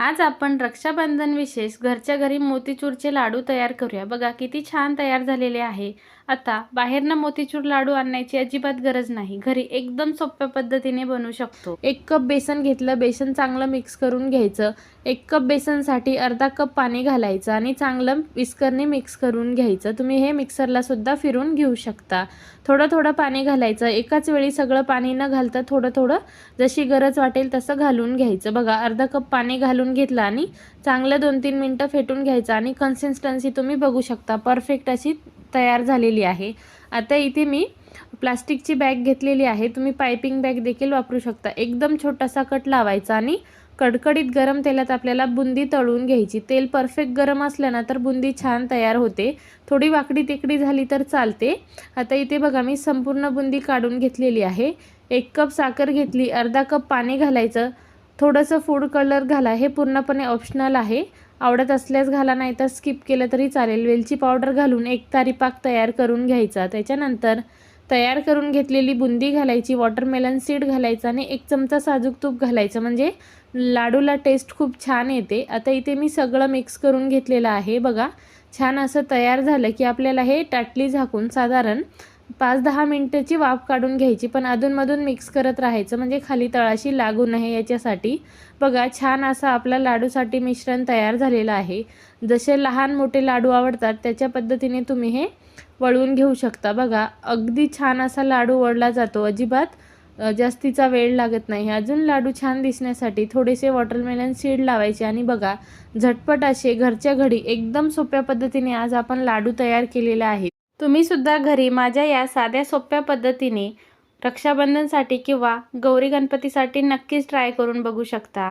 आज आपण रक्षाबंधन विशेष घरच्या घरी मोतीचूरचे लाडू तयार करूया। बघा किती छान तयार झालेले आहे। आता बाहेरनं मोतीचूर लाडू आणण्याची अजिबात गरज नाही, घरी एकदम सोप्या पद्धतीने बनवू शकतो। 1 कप बेसन घेतलं, बेसन चांगलं मिक्स करून घ्यायचं। 1 कप बेसनसाठी अर्धा कप पाणी घालायचं आणि चांगलं विस्करने मिक्स करून घ्यायचं। तुम्ही हे मिक्सरला सुद्धा फिरून घेऊ शकता। थोडं थोडं पाणी घालायचं, एकाच वेळी सगळं पाणी न घालता थोडं थोडं जशी गरज वाटेल तसं घालून घ्यायचं। बघा अर्धा कप पाणी घालून घेतलं आणि चांगलं 2-3 मिनिटं फेटून घ्यायचं आणि कन्सिस्टन्सी तुम्ही बघू शकता परफेक्ट अशी तयार झालेली आहे। आता इथे मी प्लास्टिकची बॅग घेतलेली आहे, तुम्ही पाइपिंग बॅग देखील वापरू शकता। एकदम छोटासा कट लावायचा आणि कडकडीत गरम तेलात आपल्याला बुंदी तळून घ्यायची। तेल परफेक्ट गरम असलं ना तर बुंदी छान तयार होते, थोडी वाकडी तिकडी झाली तर चालते। आता इथे बघा मी संपूर्ण बुंदी काढून घेतलेली आहे। 1 कप साखर घेतली, अर्धा कप पाणी घालायचं, थोडंसं फूड कलर घाला, हे पूर्णपणे ऑप्शनल आहे, आवडत असल्यास घाला नाही तर स्किप केलं तरी चालेल। वेलची पावडर घालून एक तारी पाक तयार करून घ्यायचा। त्याच्यानंतर तयार करून घेतलेली बुंदी घालायची, वॉटरमेलन सीड घालायचं आणि 1 चमचा साजूक तूप घालायचं, म्हणजे लाडूला टेस्ट खूप छान येते। आता इथे मी सगळं मिक्स करून घेतलेलं आहे। बघा छान असं तयार झालं की आपल्याला हे ताटली झाकून साधारण 5-10 मिनिटाची वाफ काढून घ्यायची, पण अधूनमधून मिक्स करत राहायचं म्हणजे खाली तळाशी लागू नये याच्यासाठी। बघा छान असं आपला लाडूसाठी मिश्रण तयार झालेलं आहे। जसे लहान मोठे लाडू आवडतात त्याच्या पद्धतीने तुम्ही हे वळवून घेऊ शकता। बघा अगदी छान असा लाडू वळला जातो, अजिबात जास्तीचा वेळ लागत नाही। अजून लाडू छान दिसण्यासाठी थोडेसे वॉटरमेलन सीड लावायचे आणि बघा झटपट असे घरच्या घरी एकदम सोप्या पद्धतीने आज आपण लाडू तयार केलेले आहेत। तुम्ही सुद्धा घरी माझ्या या साध्या सोप्या पद्धतीने रक्षाबंधनसाठी किंवा गौरी गणपतीसाठी नक्कीच ट्राय करून बघू शकता।